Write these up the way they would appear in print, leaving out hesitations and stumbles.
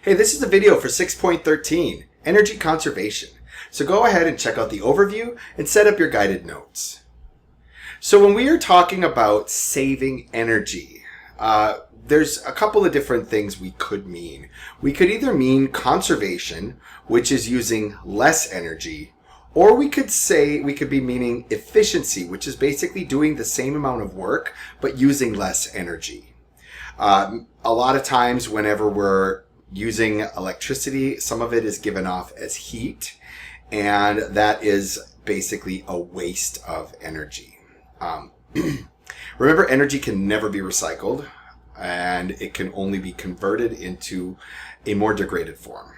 Hey, this is a video for 6.13, Energy Conservation. So go ahead and check out the overview and set up your guided notes. So when we are talking about saving energy, there's a couple of different things we could mean. We could either mean conservation, which is using less energy, or we could be meaning efficiency, which is basically doing the same amount of work, but using less energy. A lot of times whenever we're using electricity, some of it is given off as heat, and that is basically a waste of energy. Remember, energy can never be recycled, and it can only be converted into a more degraded form.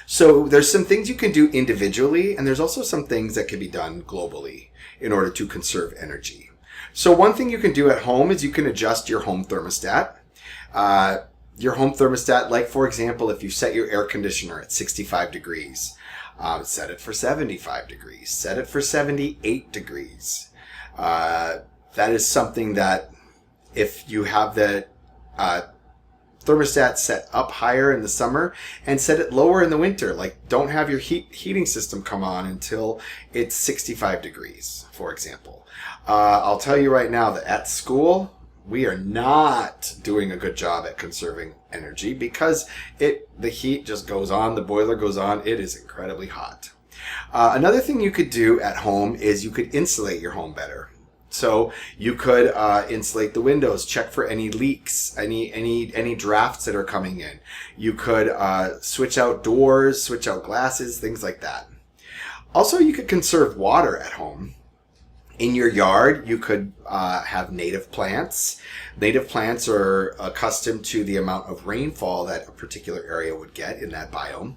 So there's some things you can do individually, and there's also some things that can be done globally in order to conserve energy. So one thing you can do at home is you can adjust your home thermostat. Your home thermostat, like for example, if you set your air conditioner at 65 degrees, set it for 75 degrees, set it for 78 degrees. That is something that if you have the thermostat set up higher in the summer and set it lower in the winter, like don't have your heating system come on until it's 65 degrees, for example. I'll tell you right now that at school, we are not doing a good job at conserving energy because the heat just goes on, the boiler goes on, it is incredibly hot. Another thing you could do at home is you could insulate your home better. So you could insulate the windows, check for any leaks, any drafts that are coming in. You could switch out doors, switch out glasses, things like that. Also, you could conserve water at home. In your yard, you could have native plants. Native plants are accustomed to the amount of rainfall that a particular area would get in that biome.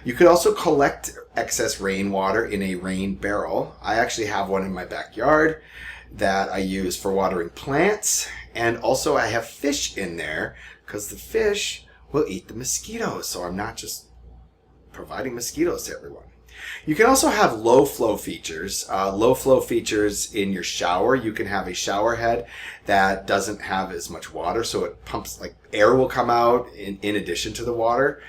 You could also collect excess rainwater in a rain barrel. I actually have one in my backyard that I use for watering plants. And also I have fish in there because the fish will eat the mosquitoes. So I'm not just providing mosquitoes to everyone. You can also have low flow features. Low flow features in your shower. You can have a shower head that doesn't have as much water, so it pumps, like air will come out in addition to the water.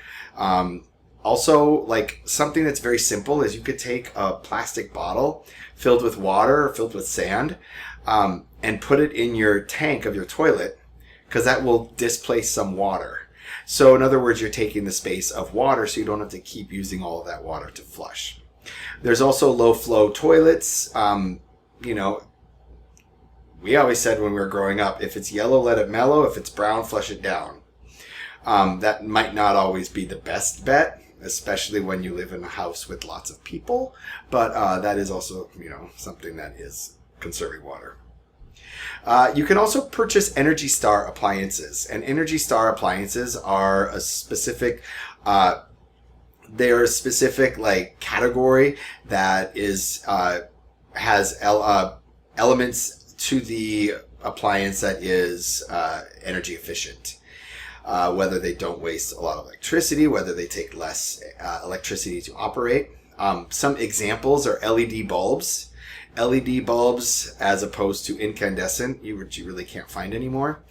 Also, like something that's very simple is you could take a plastic bottle filled with water or filled with sand and put it in your tank of your toilet, because that will displace some water. So in other words, you're taking the space of water so you don't have to keep using all of that water to flush. There's also low flow toilets. We always said when we were growing up, if it's yellow, let it mellow. If it's brown, flush it down. That might not always be the best bet, especially when you live in a house with lots of people. But that is also, something that is conserving water. You can also purchase Energy Star appliances, and Energy Star appliances are a specific, they're a specific like category that is has elements to the appliance that is energy efficient. Whether they don't waste a lot of electricity, whether they take less electricity to operate. Some examples are LED bulbs. LED bulbs as opposed to incandescent, which you really can't find anymore.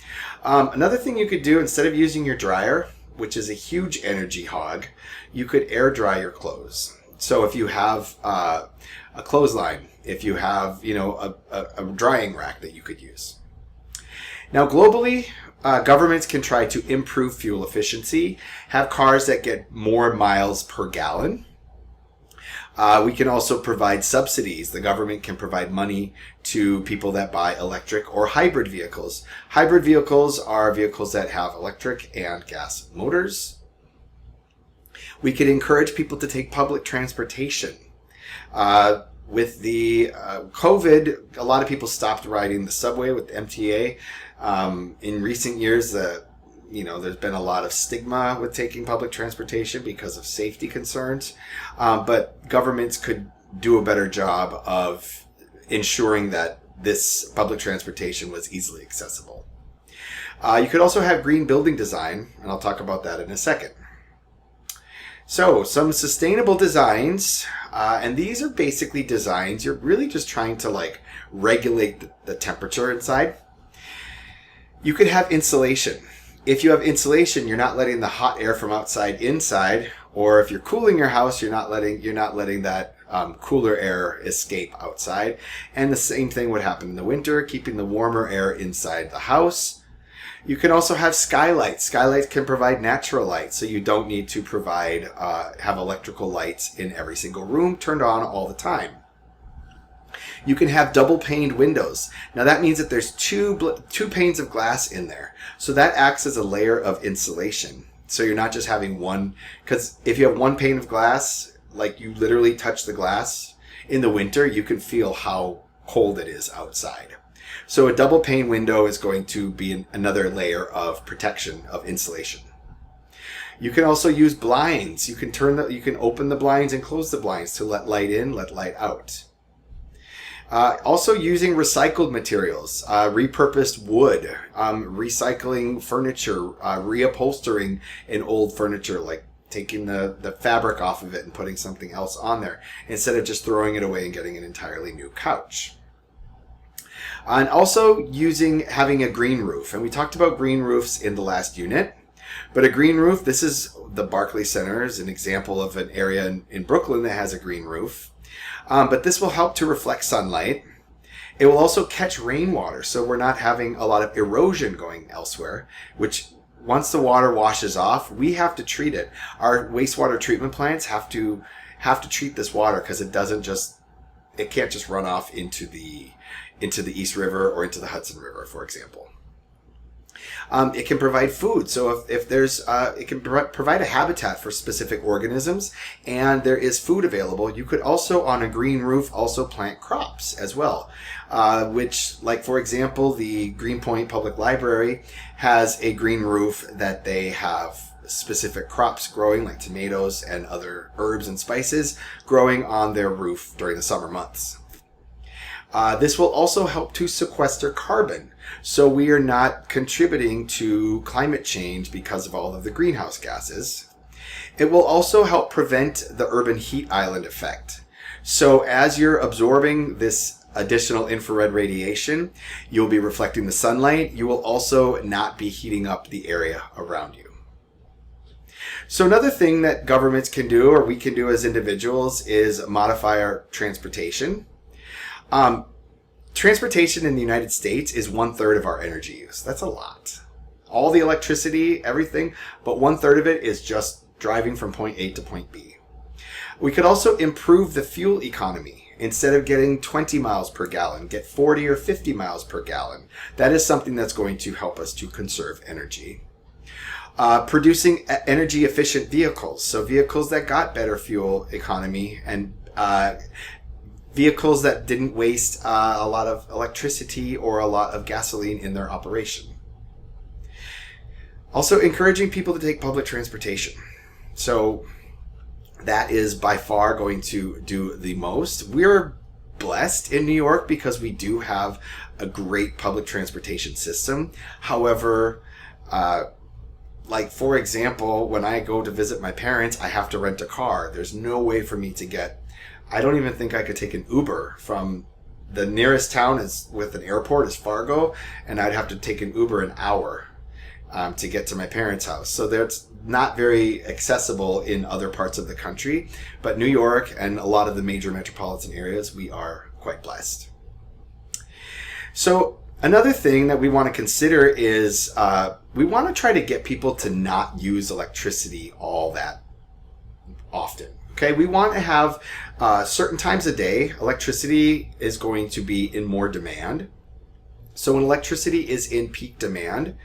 Another thing you could do, instead of using your dryer, which is a huge energy hog, you could air dry your clothes. So if you have a clothesline, if you have a drying rack that you could use. Now globally, governments can try to improve fuel efficiency, have cars that get more miles per gallon. We can also provide subsidies. The government can provide money to people that buy electric or hybrid vehicles. Hybrid vehicles are vehicles that have electric and gas motors. We could encourage people to take public transportation. With the COVID, a lot of people stopped riding the subway with the MTA. In recent years, there's been a lot of stigma with taking public transportation because of safety concerns. But governments could do a better job of ensuring that this public transportation was easily accessible. You could also have green building design, and I'll talk about that in a second. So some sustainable designs, and these are basically designs. You're really just trying to regulate the temperature inside. You could have insulation. If you have insulation, you're not letting the hot air from outside inside, or if you're cooling your house, you're not letting that cooler air escape outside. And the same thing would happen in the winter, keeping the warmer air inside the house. You can also have skylights. Skylights can provide natural light, so you don't need to have electrical lights in every single room turned on all the time. You can have double paned windows. Now that means that there's two panes of glass in there. So that acts as a layer of insulation. So you're not just having one, because if you have one pane of glass, like you literally touch the glass in the winter, you can feel how cold it is outside. So a double pane window is going to be another layer of protection, of insulation. You can also use blinds. You can open the blinds and close the blinds to let light in, let light out. Also using recycled materials, repurposed wood, recycling furniture, reupholstering an old furniture, like taking the fabric off of it and putting something else on there instead of just throwing it away and getting an entirely new couch. And also having a green roof. And we talked about green roofs in the last unit. But a green roof, this is the Barclays Center, is an example of an area in Brooklyn that has a green roof. But this will help to reflect sunlight. It will also catch rainwater, so we're not having a lot of erosion going elsewhere, which once the water washes off, we have to treat it. Our wastewater treatment plants have to treat this water because it can't just run off into the East River or into the Hudson River, for example. It can provide food. So if there's, it can provide a habitat for specific organisms, and there is food available. You could also, on a green roof, also plant crops as well, which, like for example, the Greenpoint Public Library has a green roof that they have specific crops growing, like tomatoes and other herbs and spices growing on their roof during the summer months. This will also help to sequester carbon, so we are not contributing to climate change because of all of the greenhouse gases. It will also help prevent the urban heat island effect. So as you're absorbing this additional infrared radiation, you'll be reflecting the sunlight. You will also not be heating up the area around you. So another thing that governments can do, or we can do as individuals, is modify our transportation. Transportation in the United States is 1/3 of our energy use. That's a lot. All the electricity, everything, but 1/3 of it is just driving from point A to point B. We could also improve the fuel economy. Instead of getting 20 miles per gallon, get 40 or 50 miles per gallon. That is something that's going to help us to conserve energy. Producing energy efficient vehicles. So vehicles that got better fuel economy and vehicles that didn't waste a lot of electricity or a lot of gasoline in their operation. Also encouraging people to take public transportation. So that is by far going to do the most. We're blessed in New York because we do have a great public transportation system. However, like for example, when I go to visit my parents, I have to rent a car. There's no way for me to I don't even think I could take an Uber from the nearest town with an airport is Fargo, and I'd have to take an Uber an hour to get to my parents' house. So that's not very accessible in other parts of the country. But New York and a lot of the major metropolitan areas, we are quite blessed. So another thing that we want to consider is we want to try to get people to not use electricity all that often. Okay, we want to have certain times a day, electricity is going to be in more demand. So when electricity is in peak demand,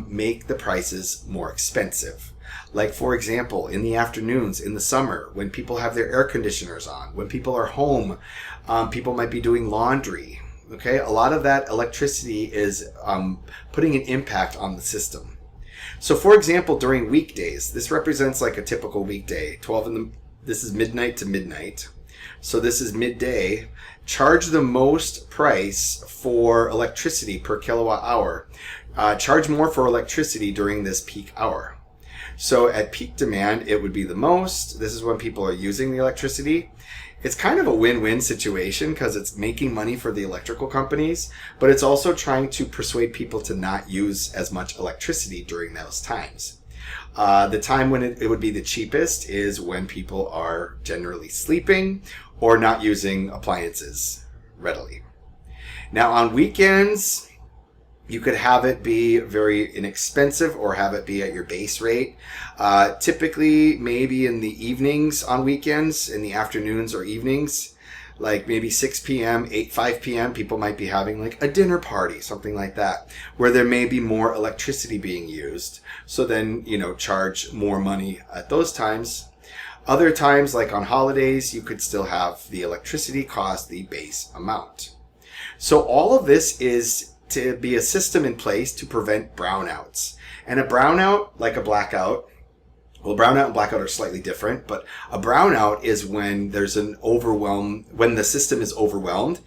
make the prices more expensive. Like for example, in the afternoons, in the summer, when people have their air conditioners on, when people are home, people might be doing laundry. Okay, a lot of that electricity is putting an impact on the system. So for example, during weekdays, this represents like a typical weekday, this is midnight to midnight. So this is midday. Charge the most price for electricity per kilowatt hour. Charge more for electricity during this peak hour. So at peak demand, it would be the most. This is when people are using the electricity. it's kind of a win-win situation because it's making money for the electrical companies, but it's also trying to persuade people to not use as much electricity during those times. The time when it would be the cheapest is when people are generally sleeping or not using appliances readily. Now on weekends, you could have it be very inexpensive or have it be at your base rate. Typically, maybe in the evenings on weekends, in the afternoons or evenings, like maybe 6 p.m., 5 p.m., people might be having like a dinner party, something like that, where there may be more electricity being used. So then, charge more money at those times. Other times, like on holidays, you could still have the electricity cost the base amount. So all of this is to be a system in place to prevent brownouts. And a brownout, like a blackout, well, brownout and blackout are slightly different, but a brownout is when there's when the system is overwhelmed,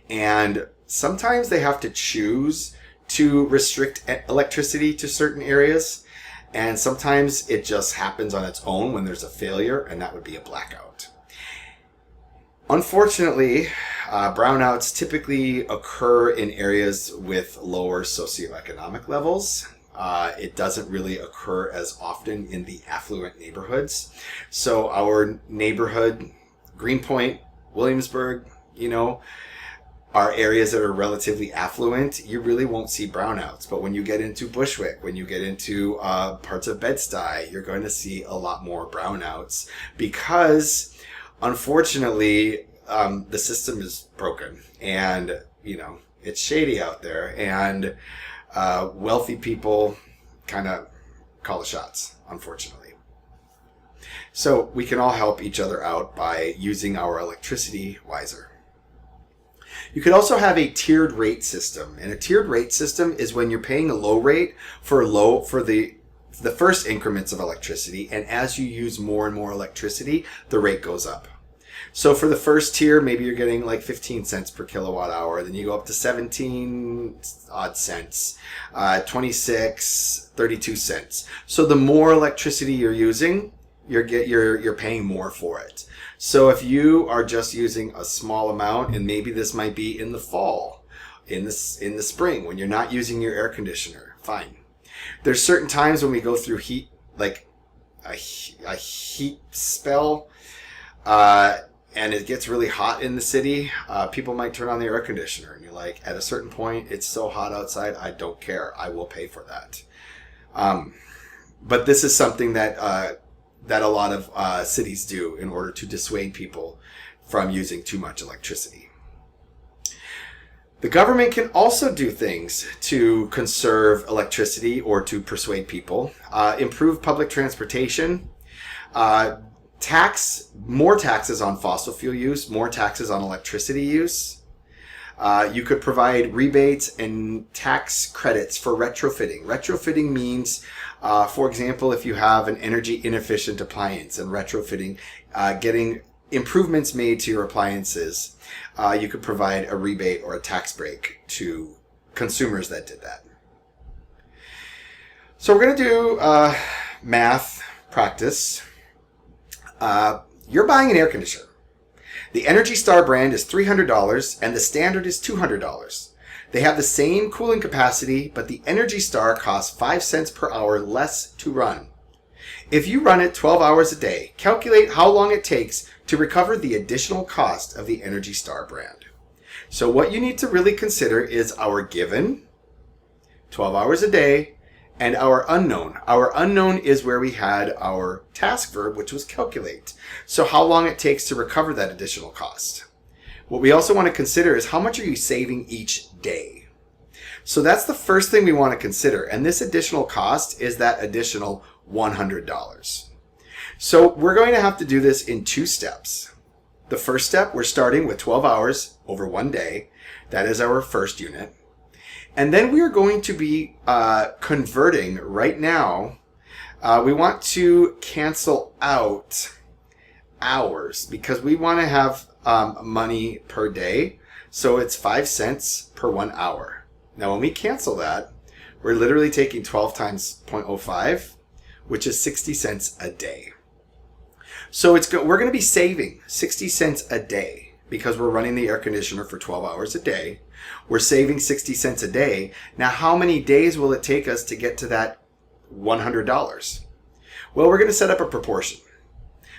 and sometimes they have to choose to restrict electricity to certain areas, and sometimes it just happens on its own when there's a failure, and that would be a blackout. Unfortunately, brownouts typically occur in areas with lower socioeconomic levels. It doesn't really occur as often in the affluent neighborhoods. So our neighborhood, Greenpoint, Williamsburg, are areas that are relatively affluent. You really won't see brownouts. But when you get into Bushwick, when you get into parts of Bed-Stuy, you're going to see a lot more brownouts because, unfortunately, the system is broken and, it's shady out there, and wealthy people kind of call the shots, unfortunately. So we can all help each other out by using our electricity wiser. You could also have a tiered rate system, and a tiered rate system is when you're paying a low rate for the first increments of electricity, and as you use more and more electricity, the rate goes up. So for the first tier, maybe you're getting like 15 cents per kilowatt hour. Then you go up to 17 odd cents, 26, 32 cents. So the more electricity you're using, you're paying more for it. So if you are just using a small amount, and maybe this might be in the fall, in the spring when you're not using your air conditioner, fine. There's certain times when we go through heat, like a heat spell, and it gets really hot in the city, people might turn on the air conditioner, and you're like, at a certain point, it's so hot outside, I don't care. I will pay for that. But this is something that a lot of cities do in order to dissuade people from using too much electricity. The government can also do things to conserve electricity or to persuade people. Improve public transportation. More taxes on fossil fuel use, more taxes on electricity use. You could provide rebates and tax credits for retrofitting. Retrofitting means, for example, if you have an energy inefficient appliance and retrofitting, getting improvements made to your appliances, you could provide a rebate or a tax break to consumers that did that. So we're going to do math practice. You're buying an air conditioner. The Energy Star brand is $300 and the standard is $200. They have the same cooling capacity, but the Energy Star costs 5 cents per hour less to run. If you run it 12 hours a day, calculate how long it takes to recover the additional cost of the Energy Star brand. So what you need to really consider is our given, 12 hours a day, and our unknown. Our unknown is where we had our task verb, which was calculate. So how long it takes to recover that additional cost. What we also want to consider is how much are you saving each day. So that's the first thing we want to consider. And this additional cost is that additional $100. So we're going to have to do this in 2 steps. The first step, we're starting with 12 hours over 1 day. That is our first unit. And then we are going to be converting right now. We want to cancel out hours because we want to have money per day. So it's 5 cents per 1 hour. Now when we cancel that, we're literally taking 12 times 0.05, which is 60 cents a day. So we're going to be saving 60 cents a day because we're running the air conditioner for 12 hours a day. We're saving 60 cents a day. Now, how many days will it take us to get to that $100? Well, we're going to set up a proportion.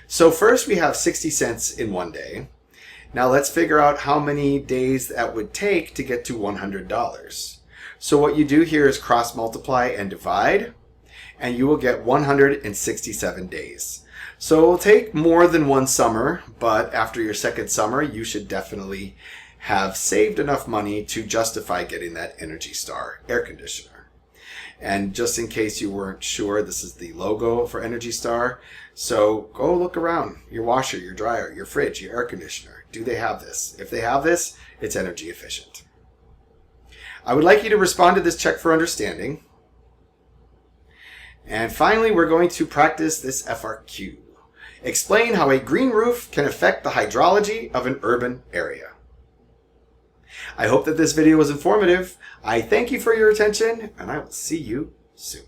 So first we have 60 cents in one day. Now let's figure out how many days that would take to get to $100. So what you do here is cross multiply and divide, and you will get 167 days. So it will take more than one summer, but after your second summer, you should definitely have saved enough money to justify getting that Energy Star air conditioner. And just in case you weren't sure, this is the logo for Energy Star. So go look around your washer, your dryer, your fridge, your air conditioner. Do they have this? If they have this, it's energy efficient. I would like you to respond to this check for understanding. And finally, we're going to practice this FRQ. Explain how a green roof can affect the hydrology of an urban area. I hope that this video was informative. I thank you for your attention, and I will see you soon.